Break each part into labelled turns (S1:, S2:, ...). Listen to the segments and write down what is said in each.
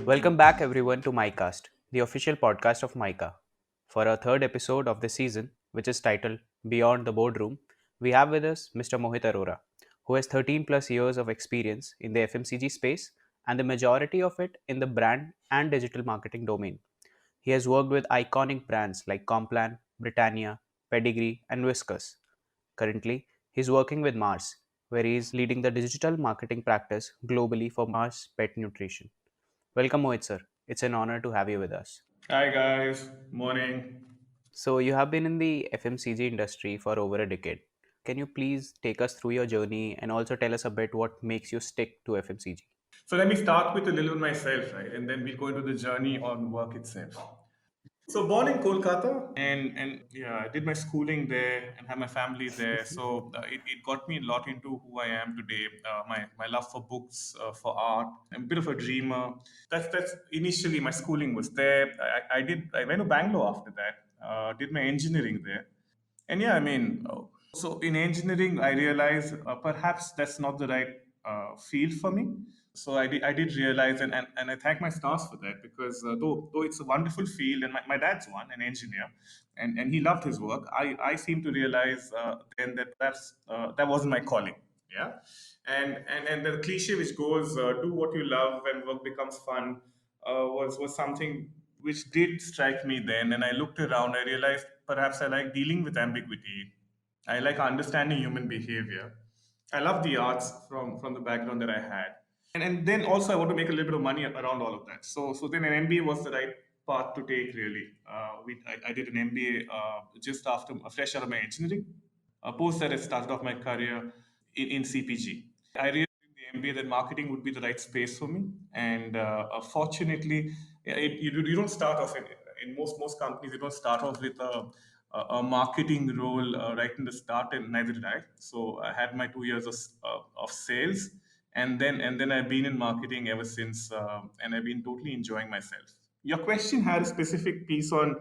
S1: Welcome back, everyone, to MyCast, the official podcast of MyCa. For our third episode of this season, which is titled Beyond the Boardroom, we have with us Mr. Mohit Arora, who has 13 plus years of experience in the FMCG space and the majority of it in the brand and digital marketing domain. He has worked with iconic brands like Complan, Britannia, Pedigree, and Whiskas. Currently, he's working with Mars, where he is leading the digital marketing practice globally for Mars Pet Nutrition. Welcome, Mohit sir. It's an honor to have you with us.
S2: Hi guys, morning.
S1: So, you have been in the FMCG industry for over a decade. Can you please take us through your journey and also tell us a bit what makes you stick to FMCG?
S2: So let me start with a little myself, right? And then we'll go into the journey on work itself. So born in Kolkata, and yeah, I did my schooling there and have my family there. So it got me a lot into who I am today. My love for books, for art. I'm a bit of a dreamer. That's initially my schooling was there. I went to Bangalore after that. Did my engineering there. And yeah, I mean, so in engineering, I realized perhaps that's not the right field for me. So I did realize, and I thank my stars for that because though it's a wonderful field, and my dad's one, an engineer, and he loved his work, I seem to realize then that perhaps that wasn't my calling. Yeah, and the cliche which goes, do what you love and work becomes fun, was something which did strike me then. And I looked around, I realized perhaps I like dealing with ambiguity. I like understanding human behavior. I love the arts from the background that I had. And then also I want to make a little bit of money around all of that. So then an MBA was the right path to take really. I did an MBA just after fresh out of my engineering. Post that I started off my career in CPG. I realized in the MBA that marketing would be the right space for me. And fortunately, yeah, you don't start off in most companies. You don't start off with a marketing role right in the start, and neither did I. So I had my 2 years of sales, and then I've been in marketing ever since, and I've been totally enjoying myself. Your question had a specific piece on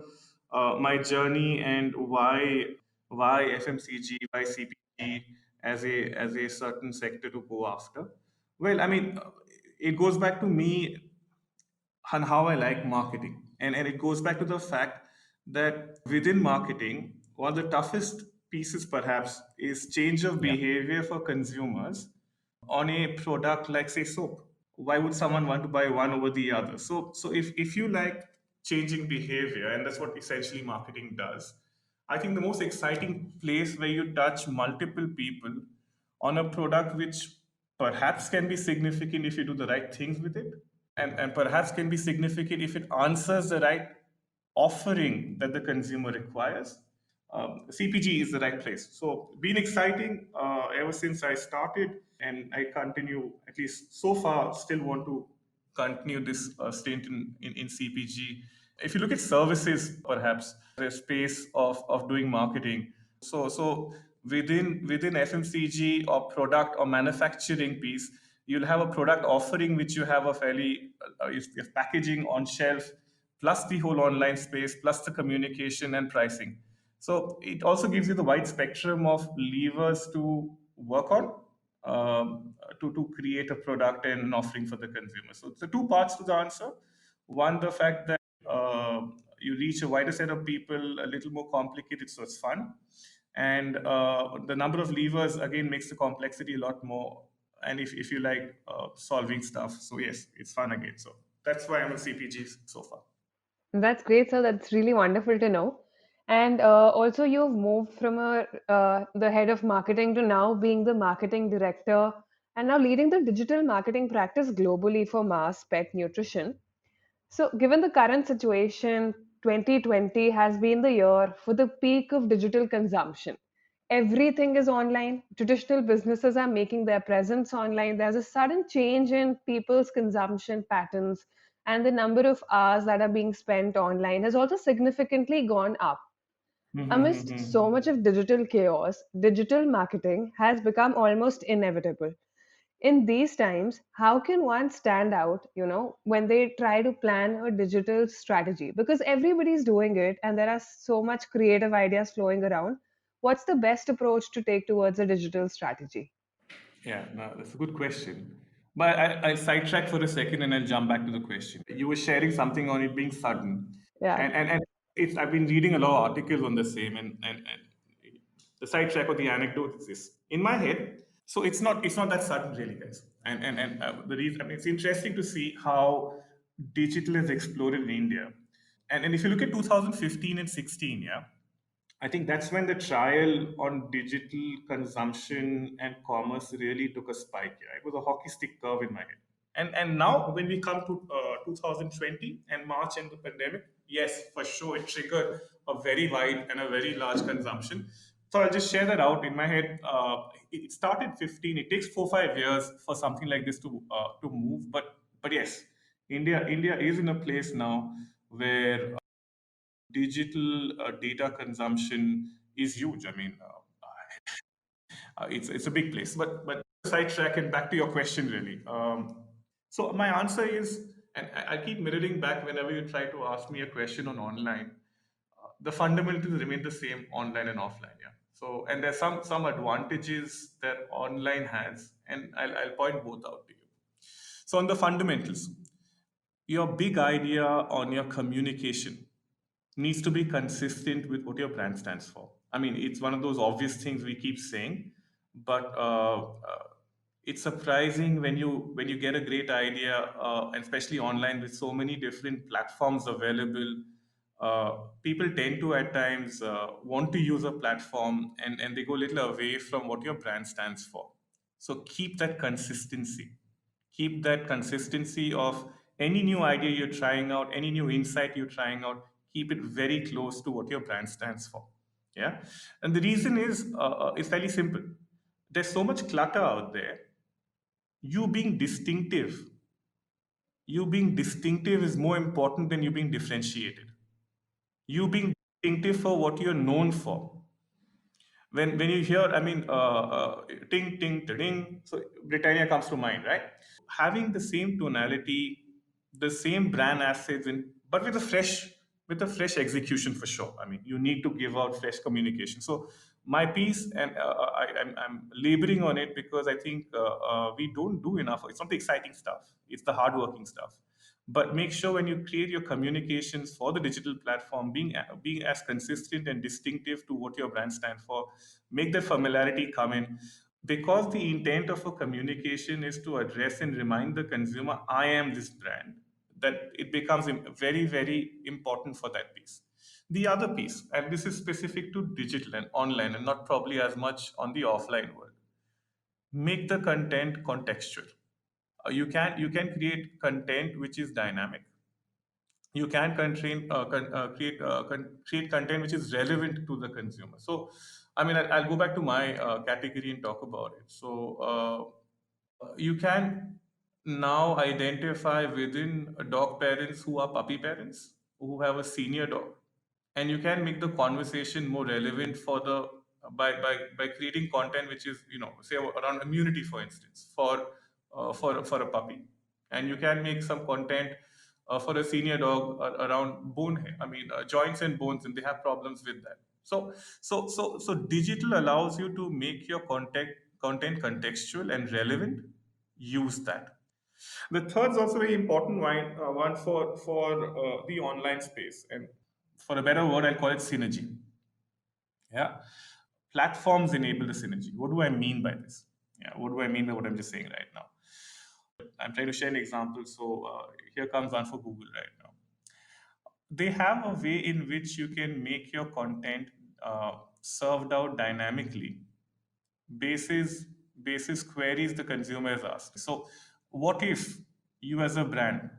S2: my journey and why FMCG, why CPG as a certain sector to go after. Well, I mean, it goes back to me and how I like marketing. And it goes back to the fact that within marketing, one of the toughest pieces perhaps is change of
S1: Yeah.
S2: behavior for consumers on a product like, say, soap. Why would someone want to buy one over the other? So if you like changing behavior, and that's what essentially marketing does, I think the most exciting place where you touch multiple people on a product which perhaps can be significant if you do the right things with it, and perhaps can be significant if it answers the right offering that the consumer requires. CPG is the right place. So, been exciting ever since I started, and I continue, at least so far, still want to continue this stint in CPG. If you look at services, perhaps the space of doing marketing. So within FMCG or product or manufacturing piece, you'll have a product offering which you have a fairly packaging on shelf, plus the whole online space, plus the communication and pricing. So it also gives you the wide spectrum of levers to work on, to create a product and an offering for the consumer. So the two parts to the answer. One, the fact that you reach a wider set of people, a little more complicated, so it's fun. And the number of levers again makes the complexity a lot more. And if you like solving stuff, so yes, it's fun again. So that's why I'm a CPG so far.
S3: That's great, sir. That's really wonderful to know. And also, you've moved from the head of marketing to now being the marketing director and now leading the digital marketing practice globally for Mars Pet Nutrition. So, given the current situation, 2020 has been the year for the peak of digital consumption. Everything is online. Traditional businesses are making their presence online. There's a sudden change in people's consumption patterns, and the number of hours that are being spent online has also significantly gone up. Amidst so much of digital chaos, digital marketing has become almost inevitable. In these times, how can one stand out, when they try to plan a digital strategy? Because everybody's doing it and there are so much creative ideas flowing around. what's the best approach to take towards a digital strategy?
S2: Yeah, no, that's a good question. But I'll sidetrack for a second and I'll jump back to the question. You were sharing something on it being sudden.
S3: Yeah.
S2: And it's I've been reading a lot of articles on the same and the sidetrack or the anecdote is this. In my head, so it's not that sudden really, guys. And the reason I mean it's interesting to see how digital has exploded in India. And if you look at 2015 and 16, yeah, I think that's when the trial on digital consumption and commerce really took a spike. Yeah. It was a hockey stick curve in my head. And now when we come to 2020 and March and the pandemic, yes, for sure, it triggered a very wide and a very large consumption. So I'll just share that out in my head. It started 15. It takes 4 5 years for something like this to move. But yes, India is in a place now where digital data consumption is huge. I mean, it's a big place. But sidetrack and back to your question, really. So my answer is, and I keep mirroring back whenever you try to ask me a question on online. The fundamentals remain the same online and offline. Yeah. So and there's some advantages that online has, and I'll point both out to you. So on the fundamentals, your big idea on your communication needs to be consistent with what your brand stands for. I mean, it's one of those obvious things we keep saying, but it's surprising when you get a great idea, and especially online with so many different platforms available. People tend to at times want to use a platform and they go a little away from what your brand stands for. So keep that consistency. Keep that consistency of any new idea you're trying out, any new insight you're trying out, keep it very close to what your brand stands for. Yeah. And the reason is it's fairly simple. There's so much clutter out there. You being distinctive, you being distinctive is more important than you being differentiated. You being distinctive for what you're known for. When you hear, I mean, ting ting ting, so Britannia comes to mind, right? Having the same tonality, the same brand assets, but with a fresh execution for sure. I mean, you need to give out fresh communication. So my piece, and I'm laboring on it because I think we don't do enough. It's not the exciting stuff; it's the hardworking stuff. But make sure when you create your communications for the digital platform, being as consistent and distinctive to what your brand stands for, make the familiarity come in because the intent of a communication is to address and remind the consumer, I am this brand, that it becomes very, very important for that piece. The other piece, and this is specific to digital and online and not probably as much on the offline world, make the content contextual. You can create content which is dynamic. You can create content which is relevant to the consumer. So, I mean, I'll go back to my category and talk about it. So, you can now identify within dog parents who are puppy parents who have a senior dog, and you can make the conversation more relevant for the by creating content which is say around immunity, for instance, for a puppy, and you can make some content for a senior dog around joints and bones, and they have problems with that. So digital allows you to make your content contextual and relevant. Use that. The third is also very important one for the online space, and for a better word, I'll call it synergy. Yeah, platforms enable the synergy. What do I mean by this? Yeah, what do I mean by what I'm just saying right now? I'm trying to share an example. So here comes one for Google right now. They have a way in which you can make your content served out dynamically basis basis queries the consumer is asking. So what if you as a brand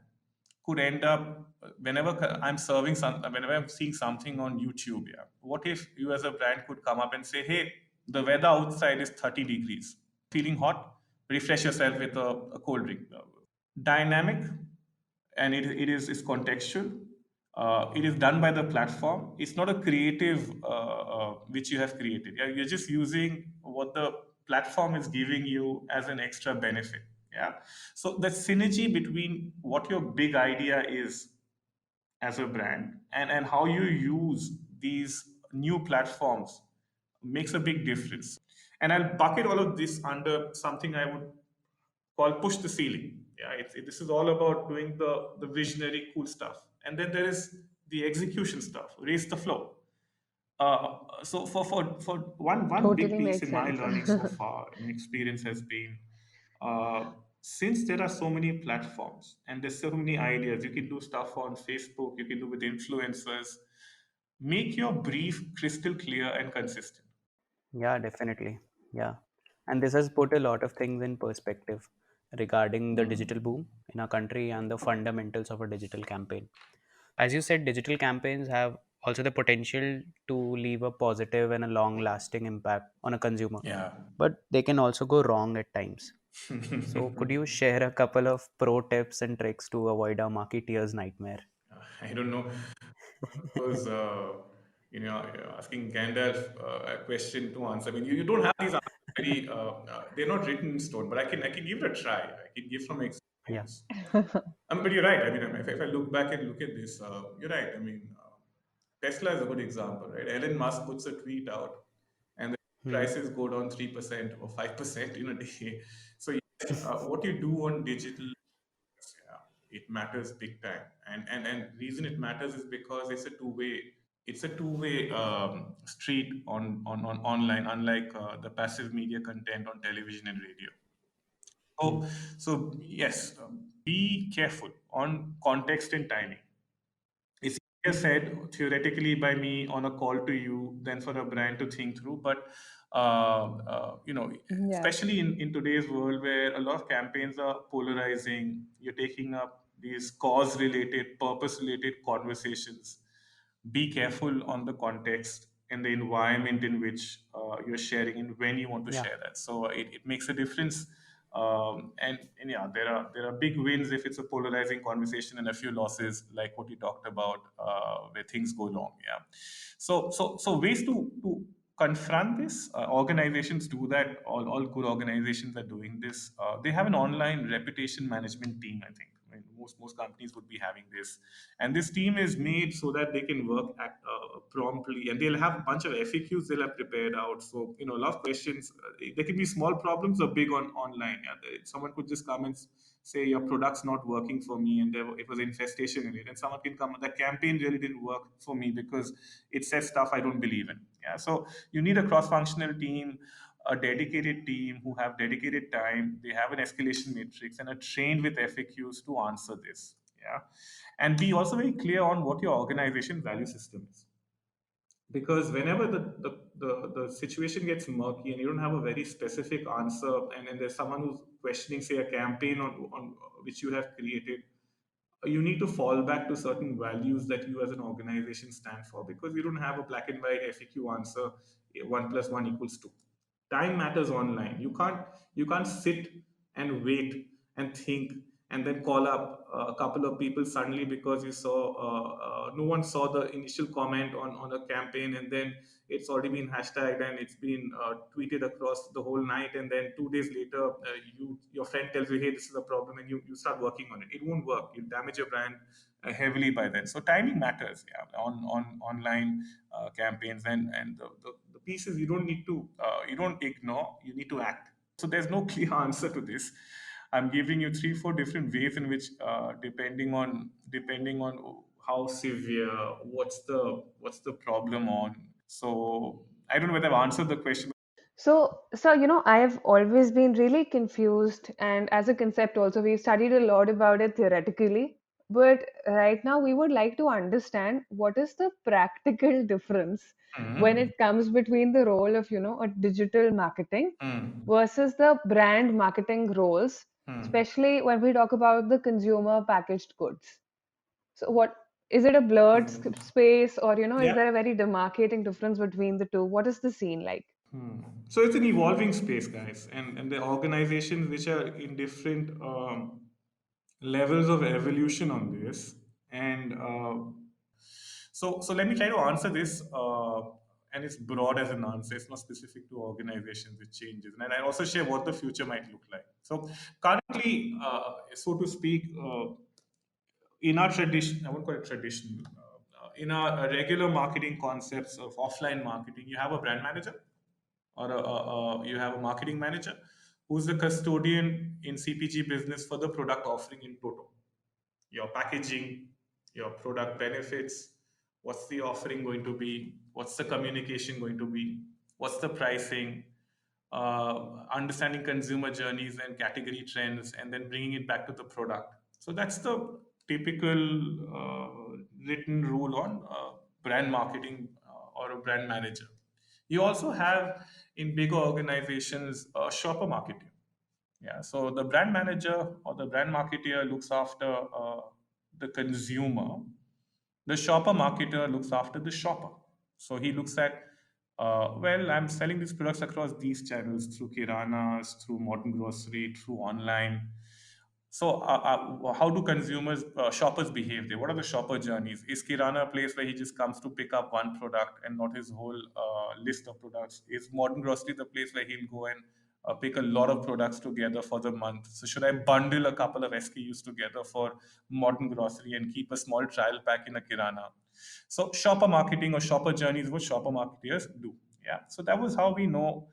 S2: could end up whenever I'm seeing something on YouTube, yeah, what if you as a brand could come up and say, hey, the weather outside is 30 degrees, feeling hot, refresh yourself with a cold drink. Dynamic, and it is contextual. It is done by the platform. It's not a creative which you have created. Yeah, you're just using what the platform is giving you as an extra benefit. Yeah. So the synergy between what your big idea is as a brand and how you use these new platforms makes a big difference. And I'll bucket all of this under something I would call push the ceiling. Yeah, this is all about doing the visionary, cool stuff, and then there is the execution stuff, raise the flow. So for one big
S3: Totally
S2: piece
S3: makes
S2: in my
S3: sense.
S2: learning so far, my experience has been uh, since there are so many platforms and there's so many ideas, you can do stuff on Facebook, you can do with influencers. Make your brief crystal clear and consistent.
S1: Yeah, definitely. Yeah. And this has put a lot of things in perspective regarding the digital boom in our country and the fundamentals of a digital campaign. As you said, digital campaigns have also the potential to leave a positive and a long lasting impact on a consumer,
S2: Yeah.
S1: but they can also go wrong at times. So, could you share a couple of pro tips and tricks to avoid a marketeer's nightmare?
S2: I don't know. Because you're asking Gandalf a question to answer. I mean, you don't have these answers very. They're not written in stone, but I can give it a try. I can give some
S1: Yeah.
S2: experience. But you're right. I mean, if I look back and look at this, you're right. I mean, Tesla is a good example, right? Elon Musk puts a tweet out, and the
S1: Hmm.
S2: prices go down 3% or 5% in a day. So yes, what you do on digital, yeah, it matters big time. And reason it matters is because it's a two-way street on online, unlike the passive media content on television and radio.
S1: Hmm.
S2: So yes, be careful on context and timing. It's easier said theoretically by me on a call to you than for a brand to think through. But
S3: Yeah.
S2: especially in today's world where a lot of campaigns are polarizing, you're taking up these cause-related, purpose-related conversations. Be careful on the context and the environment in which you're sharing and when you want to
S1: Yeah.
S2: share that. So it makes a difference. And yeah, there are big wins if it's a polarizing conversation and a few losses like what you talked about where things go wrong. Yeah. So ways to confront this. Organizations do that. All good organizations are doing this. They have an online reputation management team. I think. I mean, most companies would be having this, and this team is made so that they can work promptly, and they'll have a bunch of FAQs they'll have prepared out. So a lot of questions. There can be small problems or big on online. Yeah, someone could just come and say your product's not working for me, and it was infestation in it, and someone can come. The campaign really didn't work for me because it says stuff I don't believe in. Yeah, so you need a cross-functional team, a dedicated team who have dedicated time. They have an escalation matrix and are trained with FAQs to answer this. Yeah, and be also very clear on what your organization value system is, because whenever the situation gets murky and you don't have a very specific answer, and there's someone who's questioning, say, a campaign on which you have created, you need to fall back to certain values that you as an organization stand for, because you don't have a black and white FAQ answer, 1 + 1 = 2. Time matters online. You can't sit and wait and think and then call up a couple of people suddenly because you saw no one saw the initial comment on a campaign, and then it's already been hashtagged and it's been tweeted across the whole night, and then 2 days later your friend tells you, hey, this is a problem, and you start working on it. It won't work. You damage your brand heavily by then. So timing matters, yeah, on online campaigns, and the pieces you don't need to you don't ignore, you need to act. So there's no clear answer to this. I'm giving you 3 4 different ways in which depending on how severe, what's the problem on. So I don't know whether I've answered the question.
S3: So, I've always been really confused, and as a concept, also, we've studied a lot about it theoretically. But right now, we would like to understand what is the practical difference when
S2: Mhm.
S3: it comes between the role of, a digital marketing
S2: Mm.
S3: versus the brand marketing roles,
S2: Mm.
S3: especially when we talk about the consumer packaged goods. So, what is it a blurred space, or, is
S2: Yeah.
S3: there a very demarcating difference between the two? What is the scene like?
S2: Hmm. So it's an evolving space, guys, and the organizations which are in different levels of evolution on this. And so let me try to answer this, and it's broad as an answer. It's not specific to organizations. It changes, and I also share what the future might look like. So currently, so to speak, in our tradition, I won't call it tradition. In our regular marketing concepts of offline marketing, you have a brand manager. or you have a marketing manager who's the custodian in CPG business for the product offering in total. Your packaging, your product benefits, what's the offering going to be, what's the communication going to be, what's the pricing, understanding consumer journeys and category trends, and then bringing it back to the product. So that's the typical written rule on brand marketing or a brand manager. You also have in bigger organizations a shopper marketer. Yeah, so the brand manager or the brand marketer looks after the consumer. The shopper marketer looks after the shopper. So he looks at, well, I'm selling these products across these channels through kiranas, through modern grocery, through online. So, how do consumers, shoppers behave there? What are the shopper journeys? Is Kirana a place where he just comes to pick up one product and not his whole list of products? Is modern grocery the place where he'll go and pick a lot of products together for the month? So, should I bundle a couple of SKUs together for modern grocery and keep a small trial pack in a Kirana? So, shopper marketing or shopper journeys, what shopper marketers do. Yeah. So, that was how we know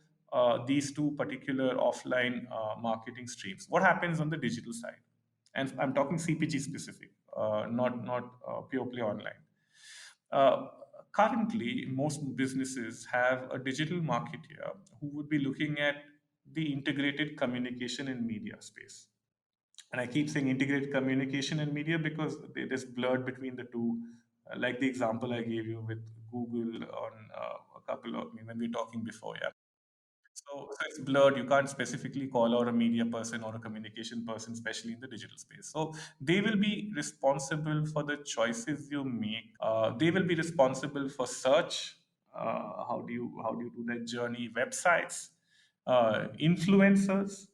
S2: these two particular offline marketing streams. What happens on the digital side? And I'm talking CPG specific, not pure play online. Uh, Currently, most businesses have a digital marketer who would be looking at the integrated communication and media space. And I keep saying integrated communication and media because it is blurred between the two. Like the example I gave you with Google on a couple of when we were talking before, yeah. So it's blurred. You can't specifically call out a media person or a communication person, especially in the digital space. So they will be responsible for the choices you make. They will be responsible for search. How do you do that journey? Websites, influencers.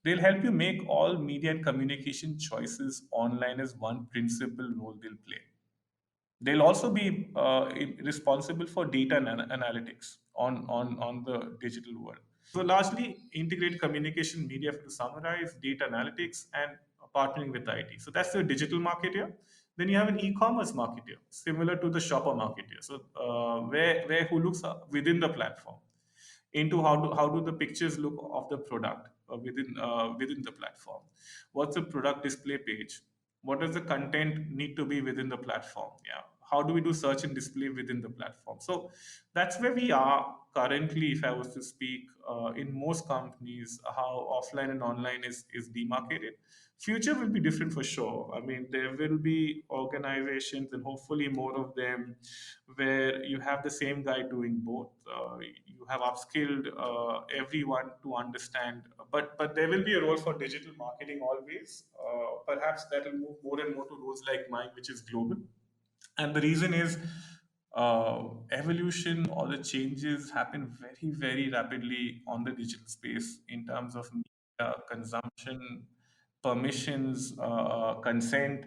S2: They'll help you make all media and communication choices online as one principal role they'll play. They'll also be responsible for data and analytics on the digital world. So largely integrated communication media to summarize data analytics and partnering with IT. So that's the digital marketer. Then you have an e-commerce marketer, similar to the shopper marketer. So where who looks within the platform into how do the pictures look of the product within the platform. What's the product display page? What does the content need to be within the platform? Yeah, how do we do search and display within the platform? So that's where we are currently, if I was to speak, in most companies, how offline and online is demarcated. Future will be different for sure. I mean, there will be organizations and hopefully more of them where you have the same guy doing both. You have upskilled everyone to understand, but there will be a role for digital marketing always. Perhaps that will move more and more to roles like mine, which is global. And the reason is evolution or the changes happen very, very rapidly on the digital space in terms of media consumption, permissions, consent,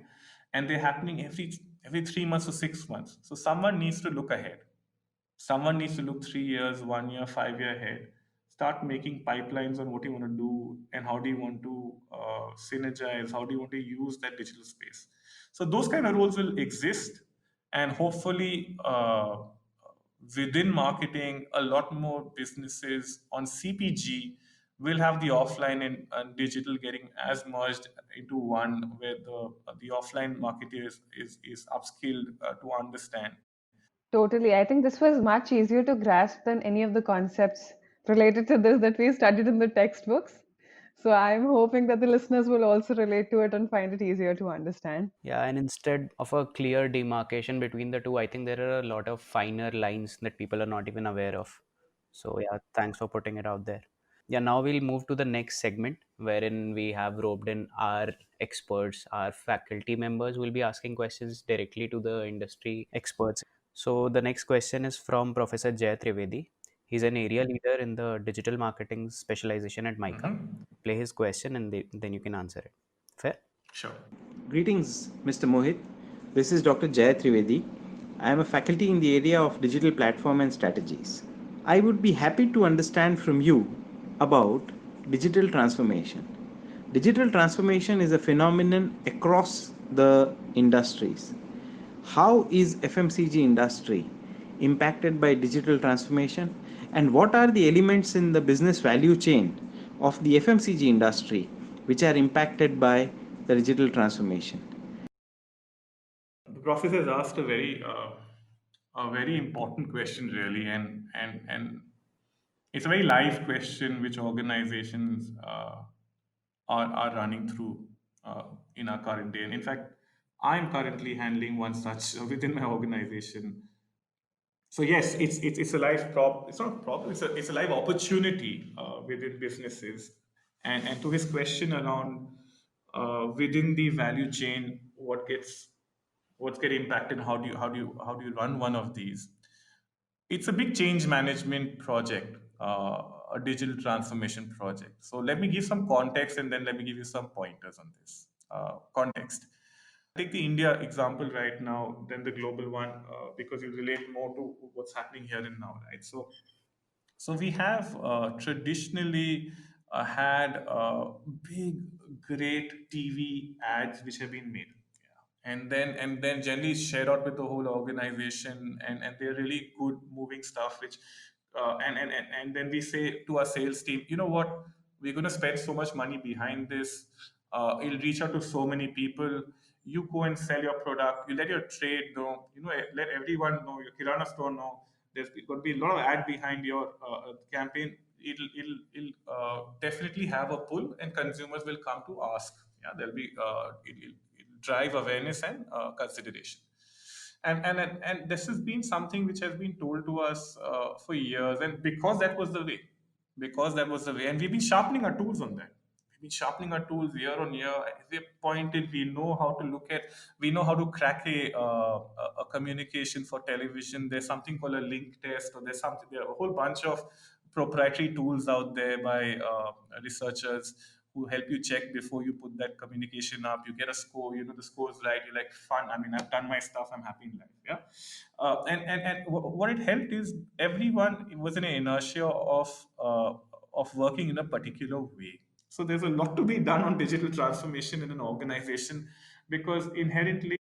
S2: and they're happening every 3 months or 6 months. So someone needs to look ahead. Someone needs to look 3 years, 1 year, 5 year ahead. Start making pipelines on what you want to do and how do you want to synergize, how do you want to use that digital space. So those kind of roles will exist, and hopefully within marketing, a lot more businesses on CPG will have the offline and digital getting as merged into one, where the offline marketer is upskilled to understand.
S3: Totally. I think this was much easier to grasp than any of the concepts related to this that we studied in the textbooks. So I'm hoping that the listeners will also relate to it and find it easier to understand.
S1: Yeah, and instead of a clear demarcation between the two, I think there are a lot of finer lines that people are not even aware of. So, yeah, thanks for putting it out there. Yeah, now we'll move to the next segment wherein we have roped in our experts, our faculty members will be asking questions directly to the industry experts. So, the next question is from Professor Jay Trivedi. He's an area leader in the digital marketing specialization at MICA. Play his question and then you can answer it. Fair?
S2: Sure.
S4: Greetings, Mr. Mohit. This is Dr. Jay Trivedi. I am a faculty in the area of digital platform and strategies. I would be happy to understand from you about digital transformation. Digital transformation is a phenomenon across the industries. How is FMCG industry impacted by digital transformation? And what are the elements in the business value chain of the FMCG industry which are impacted by the digital transformation?
S2: The professor has asked a very important question, really, and it's a very live question which organizations are running through in our current day. And in fact, I'm currently handling one such within my organization. So yes, it's a live problem. It's not a problem. It's a live opportunity within businesses. And to his question around within the value chain, what's get impacted? How do you run one of these? It's a big change management project, a digital transformation project. So let me give some context, and then let me give you some pointers on this context. Take the India example right now, then the global one, because you relate more to what's happening here and now, right? So we have traditionally had big, great TV ads which have been made, and then generally shared out with the whole organization, and they're really good moving stuff. Which and then we say to our sales team, you know what, we're going to spend so much money behind this. It'll reach out to so many people. You go and sell your product. You let your trade know. Let everyone know. Your kirana store know there's going to be a lot of ad behind your campaign. It'll definitely have a pull, and consumers will come to ask. Yeah, there'll be it'll drive awareness and consideration. And this has been something which has been told to us for years, and because that was the way, and we've been sharpening our tools on that. We've been sharpening our tools year on year. We're pointed. We know how to look at. We know how to crack a communication for television. There's something called a link test, or there are a whole bunch of proprietary tools out there by researchers who help you check before you put that communication up. You get a score. The score's right. You're like, fun. I mean, I've done my stuff. I'm happy in life. Yeah. And what it helped is everyone was in an inertia of working in a particular way. So there's a lot to be done on digital transformation in an organization, because inherently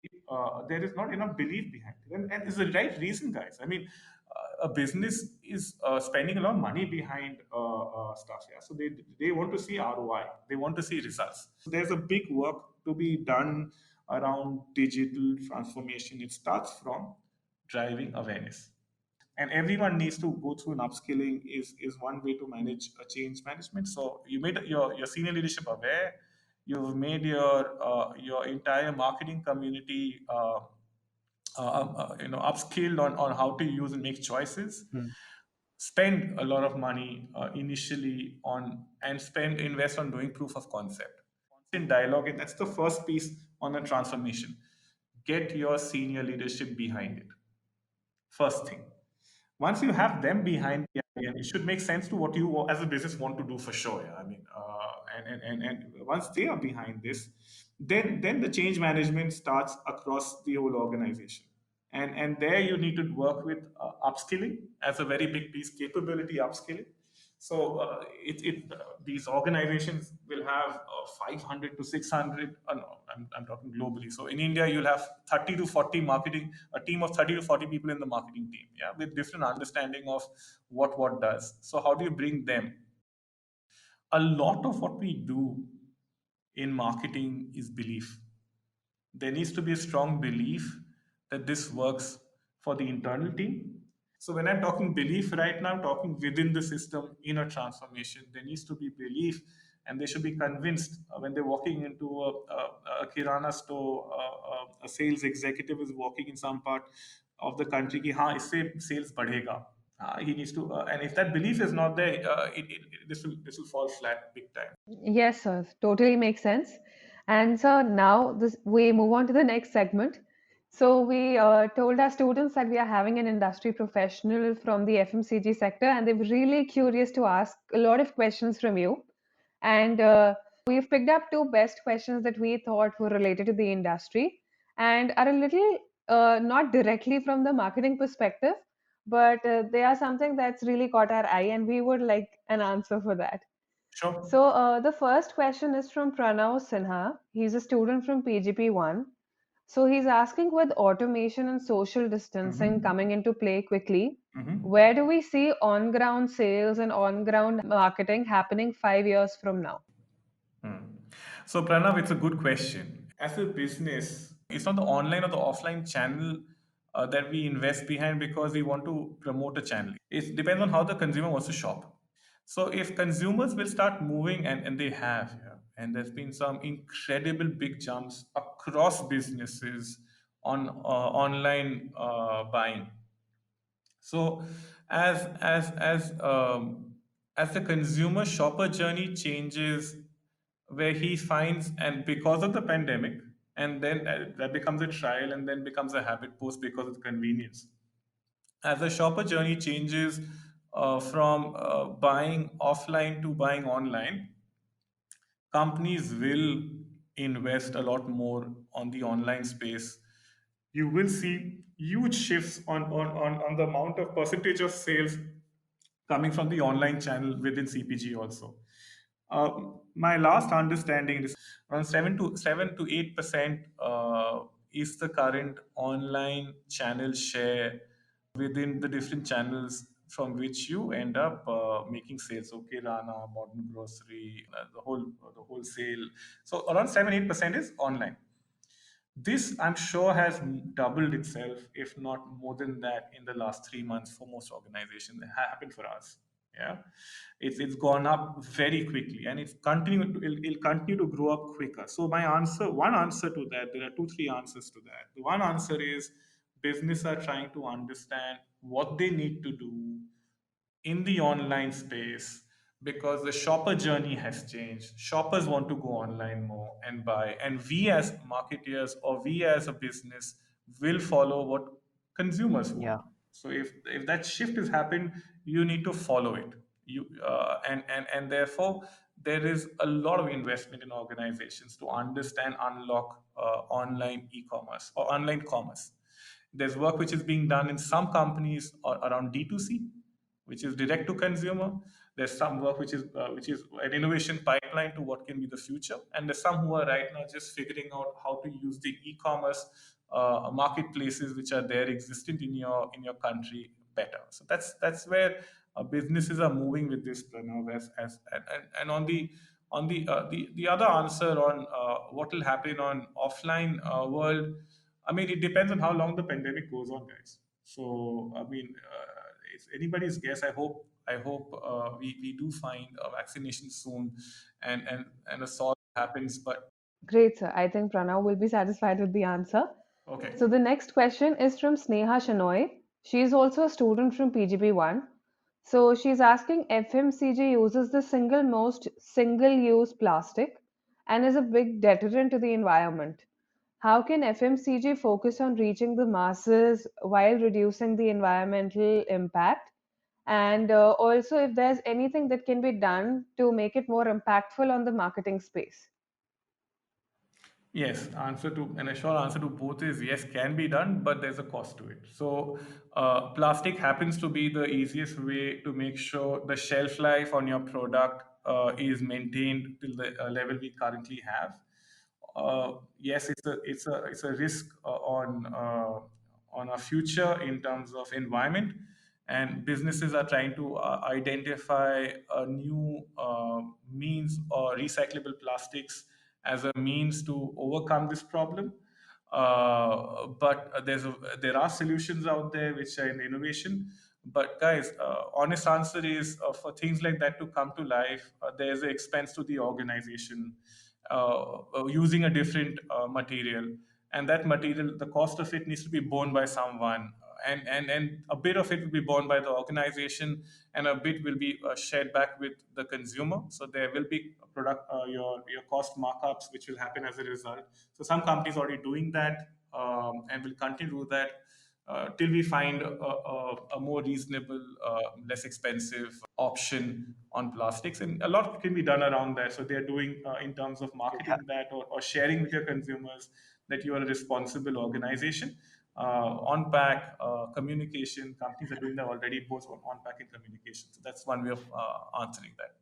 S2: there is not enough belief behind it, and it's the right reason, guys. I mean, a business is spending a lot of money behind stuff. Yeah, so they want to see ROI. They want to see results. So there's a big work to be done around digital transformation. It starts from driving awareness, and everyone needs to go through an upskilling. Is one way to manage a change management. So you made your senior leadership aware. You've made your entire marketing community upskilled on how to use and make choices. Spend a lot of money initially on, and invest on doing proof of concept, constant dialogue, and that's the first piece on the transformation. Get your senior leadership behind it. First thing. Once you have them behind the idea, it should make sense to what you as a business want to do for sure. Yeah, I mean, and once they are behind this, then the change management starts across the whole organization, and there you need to work with upskilling as a very big piece, capability upskilling. So these organizations will have 500 to 600. No, I'm talking globally. So in India, you'll have 30 to 40 marketing, a team of 30 to 40 people in the marketing team. Yeah, with different understanding of what does. So how do you bring them? A lot of what we do in marketing is belief. There needs to be a strong belief that this works for the internal team. So when I'm talking belief right now, I'm talking within the system in a transformation. There needs to be belief, and they should be convinced when they're walking into a kirana store. A sales executive is walking in some part of the country. Ki, हाँ, इससे sales बढ़ेगा. He needs to, and if that belief is not there, this will fall flat big time.
S3: Yes, sir. Totally makes sense. And so now we move on to the next segment. So we told our students that we are having an industry professional from the FMCG sector, and they were really curious to ask a lot of questions from you. And we've picked up two best questions that we thought were related to the industry and are a little not directly from the marketing perspective, but they are something that's really caught our eye, and we would like an answer for that.
S2: Sure.
S3: So the first question is from Pranav Sinha. He's a student from PGP1. So he's asking, with automation and social distancing coming into play quickly, Where do we see on ground sales and on ground marketing happening 5 years from now?
S2: So, Pranav, it's a good question. As a business, it's not the online or the offline channel that we invest behind because we want to promote a channel. It depends on how the consumer wants to shop. So, if consumers will start moving, and they have, yeah, and there's been some incredible big jumps across businesses on online buying. So as the consumer shopper journey changes, where he finds, and because of the pandemic, and then that becomes a trial and then becomes a habit post because of the convenience. As the shopper journey changes from buying offline to buying online, companies will invest a lot more on the online space. You will see huge shifts on the amount of percentage of sales coming from the online channel within CPG also. My last understanding is around 7 to 8% is the current online channel share within the different channels from which you end up making sales. So Kirana, modern grocery, the wholesale. So around 7-8% is online. This, I'm sure, has doubled itself, if not more than that, in the last 3 months for most organizations. It happened for us. Yeah, it's gone up very quickly, and it'll continue to grow up quicker. So one answer to that, there are two, three answers to that. The one answer is business are trying to understand what they need to do in the online space because the shopper journey has changed. Shoppers want to go online more and buy, and we as marketeers or we as a business will follow what consumers want.
S1: Yeah.
S2: So if that shift has happened, you need to follow it. And therefore there is a lot of investment in organizations to understand, unlock online e-commerce or online commerce. There's work which is being done in some companies around D2C, which is direct to consumer. There's some work which is an innovation pipeline to what can be the future, and there's some who are right now just figuring out how to use the e-commerce marketplaces which are there existent in your country better. So that's where businesses are moving with this now. And on the other answer on what will happen on offline world, I mean, it depends on how long the pandemic goes on, guys. So, I mean, it's anybody's guess. I hope we do find a vaccination soon, and a solve happens. But
S3: Great, sir. I think Pranav will be satisfied with the answer.
S2: okay.
S3: So the next question is from Sneha Shanoy. She is also a student from PGP1. So she's asking, FMCG uses the single-use plastic and is a big deterrent to the environment. How can FMCG focus on reaching the masses while reducing the environmental impact? And also, if there's anything that can be done to make it more impactful on the marketing space.
S2: Yes, a short answer to both is yes, can be done, but there's a cost to it. So, plastic happens to be the easiest way to make sure the shelf life on your product is maintained till the level we currently have. Yes, it's a risk on our future in terms of environment, and businesses are trying to identify a new means or recyclable plastics as a means to overcome this problem. But there are solutions out there which are in innovation. But guys, honest answer is for things like that to come to life, there's an expense to the organization using a different material, and that material, the cost of it needs to be borne by someone, and a bit of it will be borne by the organization, and a bit will be shared back with the consumer. So there will be product your cost markups which will happen as a result. So some companies are already doing that, and will continue to do that till we find a more reasonable, less expensive option on plastics. And a lot can be done around that. So they're doing in terms of marketing that, or sharing with your consumers that you are a responsible organization. On pack communication, companies are doing that already, both on pack and communication. So that's one way of answering that.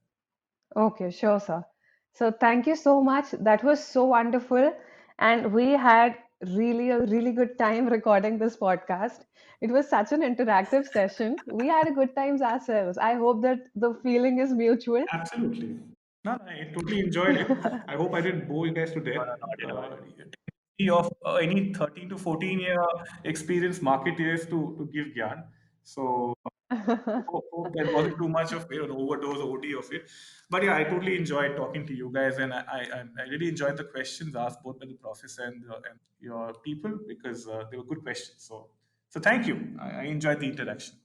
S3: Okay, sure, sir. So thank you so much. That was so wonderful. And we had really a really good time recording this podcast. It was such an interactive session. We had a good times ourselves. I hope that the feeling is mutual.
S2: Absolutely. No, no, I totally enjoyed it. I hope I didn't bore you guys to
S1: No,
S2: death.
S1: no, not at all.
S2: Of any 13 to 14-year experienced marketeers to give Gyan. So hope there wasn't too much of an overdose OD of it. But yeah, I totally enjoyed talking to you guys, and I really enjoyed the questions asked both by the professor and your people because they were good questions. So thank you. I enjoyed the interaction.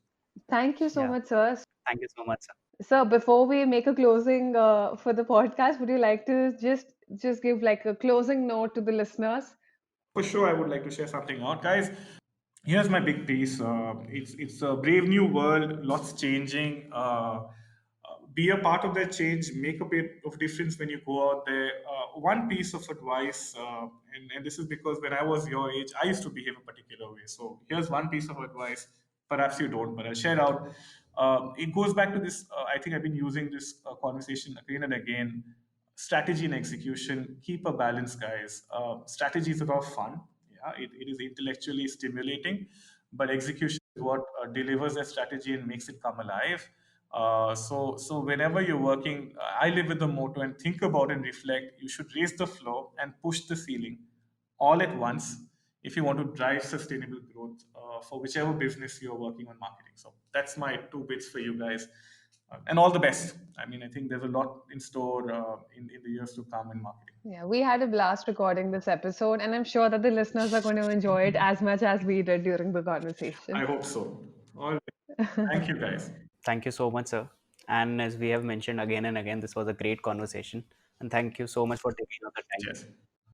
S3: Thank you so
S1: Yeah.
S3: much, sir.
S1: Thank you so much, sir.
S3: So before we make a closing for the podcast, would you like to just give like a closing note to the listeners?
S2: For sure, I would like to share something out, guys. Here's my big piece. It's a brave new world, lots changing. Be a part of that change. Make a bit of difference when you go out there. One piece of advice, and this is because when I was your age, I used to behave a particular way. So here's one piece of advice. Perhaps you don't, but I'll share out. It goes back to this. I think I've been using this conversation again and again. Strategy and execution. Keep a balance, guys. Strategy is about fun. Yeah, it is intellectually stimulating, but execution is what delivers that strategy and makes it come alive. So whenever you're working, I live with the motto and think about and reflect. You should raise the floor and push the ceiling all at once if you want to drive sustainable growth for whichever business you're working on marketing. So that's my two bits for you guys. And all the best. I mean, I think there's a lot in store in the years to come in marketing.
S3: Yeah, we had a blast recording this episode, and I'm sure that the listeners are going to enjoy it as much as we did during the
S2: I
S3: conversation.
S2: hope so. All right. Thank you, guys.
S1: Thank you so much, sir. And as we have mentioned again and again, this was a great conversation. And thank you so much for taking out the time.
S2: Cheers.